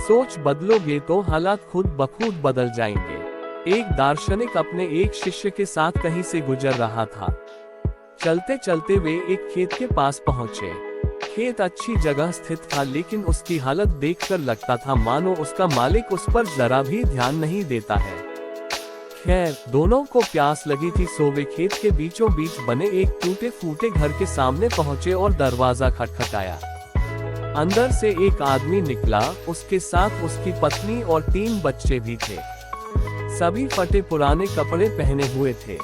सोच बदलोगे तो हालात खुद ब खुद बदल जाएंगे। एक दार्शनिक अपने एक शिष्य के साथ कहीं से गुजर रहा था। चलते चलते वे एक खेत के पास पहुंचे। खेत अच्छी जगह स्थित था, लेकिन उसकी हालत देखकर लगता था मानो उसका मालिक उस पर जरा भी ध्यान नहीं देता है। खैर, दोनों को प्यास लगी थी, सो वे खेत के बीचों बीच बने एक टूटे फूटे घर के सामने पहुंचे और दरवाजा खटखटाया। अंदर से एक आदमी निकला, उसके साथ उसकी पत्नी और 3 बच्चे भी थे। सभी फटे पुराने कपड़े पहने हुए थे।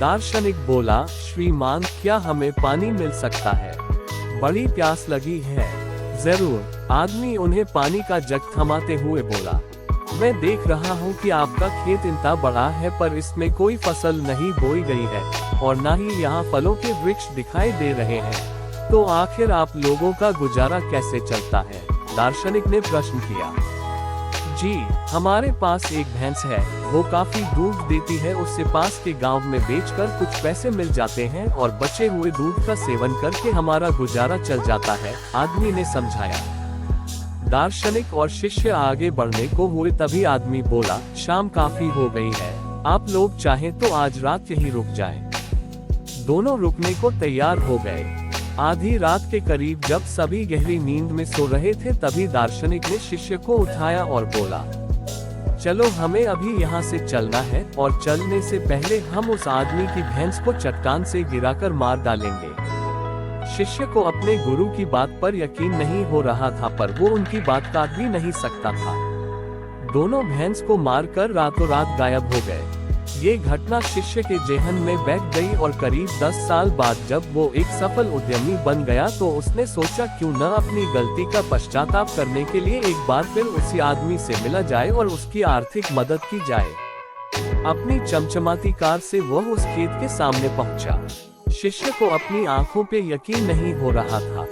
दार्शनिक बोला, श्रीमान, क्या हमें पानी मिल सकता है? बड़ी प्यास लगी है। जरूर, आदमी उन्हें पानी का जग थमाते हुए बोला। मैं देख रहा हूँ कि आपका खेत इतना बड़ा है, पर इसमें कोई फसल नहीं बोई गई है और न ही यहाँ फलों के वृक्ष दिखाई दे रहे हैं। तो आखिर आप लोगों का गुजारा कैसे चलता है? दार्शनिक ने प्रश्न किया। जी, हमारे पास एक भैंस है, वो काफी दूध देती है, उससे पास के गांव में बेचकर कुछ पैसे मिल जाते हैं और बचे हुए दूध का सेवन करके हमारा गुजारा चल जाता है, आदमी ने समझाया। दार्शनिक और शिष्य आगे बढ़ने को हुए, तभी आदमी बोला, शाम काफी हो गई है, आप लोग चाहें तो आज रात यहीं रुक जाएं। दोनों रुकने को तैयार हो गए। आधी रात के करीब जब सभी गहरी नींद में सो रहे थे, तभी दार्शनिक ने शिष्य को उठाया और बोला, चलो हमें अभी यहाँ से चलना है और चलने से पहले हम उस आदमी की भैंस को चट्टान से गिराकर मार डालेंगे। शिष्य को अपने गुरु की बात पर यकीन नहीं हो रहा था, पर वो उनकी बात काट भी नहीं सकता था। दोनों भैंस को मारकर रातों रात गायब हो गए। ये घटना शिष्य के जेहन में बैठ गई और करीब 10 साल बाद जब वो एक सफल उद्यमी बन गया, तो उसने सोचा क्यों न अपनी गलती का पश्चाताप करने के लिए एक बार फिर उसी आदमी से मिला जाए और उसकी आर्थिक मदद की जाए। अपनी चमचमाती कार से वह उस खेत के सामने पहुंचा। शिष्य को अपनी आंखों पे यकीन नहीं हो रहा था।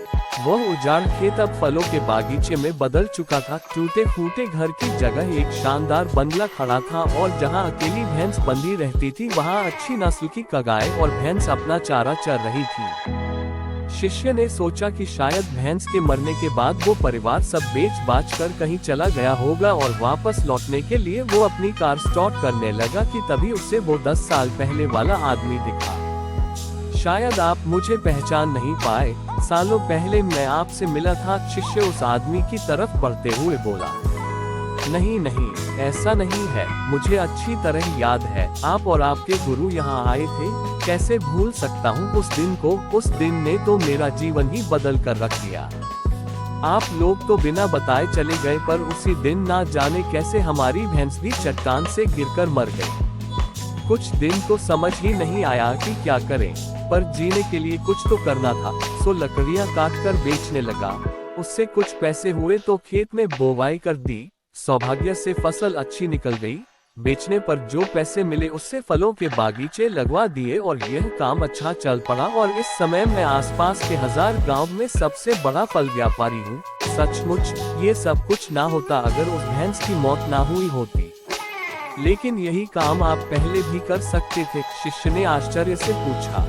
वह उजाड़ खेत अब फलों के बागीचे में बदल चुका था। टूटे फूटे घर की जगह एक शानदार बंगला खड़ा था और जहां अकेली भैंस बंधी रहती थी, वहां अच्छी नस्ल की गाय और भैंस अपना चारा चर रही थी। शिष्य ने सोचा कि शायद भैंस के मरने के बाद वो परिवार सब बेच बाच कर कहीं चला गया होगा और वापस लौटने के लिए वो अपनी कार स्टार्ट करने लगा कि तभी उसे वो 10 साल पहले वाला आदमी दिखा। शायद आप मुझे पहचान नहीं पाए, सालों पहले मैं आपसे मिला था, शिष्य उस आदमी की तरफ बढ़ते हुए बोला। नहीं नहीं, ऐसा नहीं है, मुझे अच्छी तरह याद है, आप और आपके गुरु यहाँ आए थे, कैसे भूल सकता हूँ उस दिन को। उस दिन ने तो मेरा जीवन ही बदल कर रख दिया। आप लोग तो बिना बताए चले गए, पर उसी दिन ना जाने कैसे हमारी भैंस भी चट्टान से गिरकर मर गई। कुछ दिन तो समझ ही नहीं आया कि क्या करें, पर जीने के लिए कुछ तो करना था, सो लकड़ियां काटकर बेचने लगा। उससे कुछ पैसे हुए तो खेत में बोवाई कर दी। सौभाग्य से फसल अच्छी निकल गई। बेचने पर जो पैसे मिले उससे फलों के बागीचे लगवा दिए और यह काम अच्छा चल पड़ा और इस समय मैं आसपास के 1000 गांव में सबसे बड़ा फल व्यापारी हूँ। सचमुच ये सब कुछ ना होता अगर उस भैंस की मौत ना हुई होती। लेकिन यही काम आप पहले भी कर सकते थे, शिष्य ने आश्चर्य से पूछा।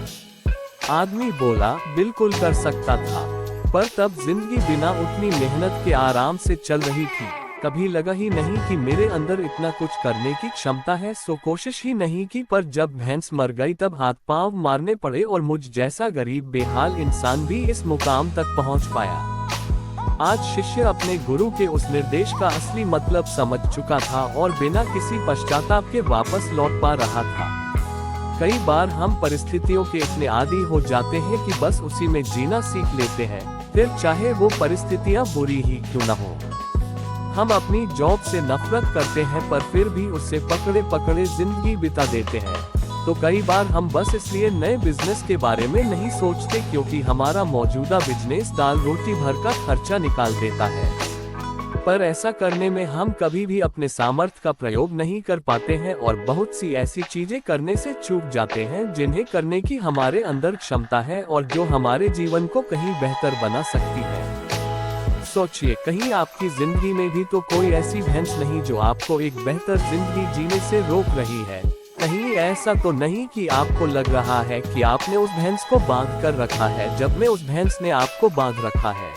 आदमी बोला, बिल्कुल कर सकता था, पर तब जिंदगी बिना उतनी मेहनत के आराम से चल रही थी। कभी लगा ही नहीं कि मेरे अंदर इतना कुछ करने की क्षमता है, सो कोशिश ही नहीं की। पर जब भैंस मर गई तब हाथ पांव मारने पड़े और मुझ जैसा गरीब बेहाल इंसान भी इस मुकाम तक पहुंच पाया। आज शिष्य अपने गुरु के उस निर्देश का असली मतलब समझ चुका था और बिना किसी पश्चाताप के वापस लौट पा रहा था। कई बार हम परिस्थितियों के इतने आदी हो जाते हैं कि बस उसी में जीना सीख लेते हैं, फिर चाहे वो परिस्थितियां बुरी ही क्यों न हो। हम अपनी जॉब से नफरत करते हैं, पर फिर भी उससे पकड़े पकड़े जिंदगी बिता देते हैं। तो कई बार हम बस इसलिए नए बिजनेस के बारे में नहीं सोचते क्योंकि हमारा मौजूदा बिजनेस दाल रोटी भर का खर्चा निकाल देता है। पर ऐसा करने में हम कभी भी अपने सामर्थ्य का प्रयोग नहीं कर पाते हैं और बहुत सी ऐसी चीजें करने से चूक जाते हैं जिन्हें करने की हमारे अंदर क्षमता है और जो हमारे जीवन को कहीं बेहतर बना सकती है। सोचिए, कहीं आपकी जिंदगी में भी तो कोई ऐसी भैंस नहीं जो आपको एक बेहतर जिंदगी जीने से रोक रही है। कहीं ऐसा तो नहीं कि आपको लग रहा है कि आपने उस भैंस को बांध कर रखा है, जब में उस भैंस ने आपको बांध रखा है।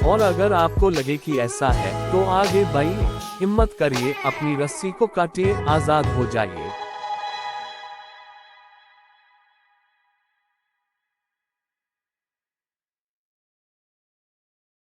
और अगर आपको लगे कि ऐसा है तो आगे बढ़िए, हिम्मत करिए, अपनी रस्सी को काटिए, आजाद हो जाइए।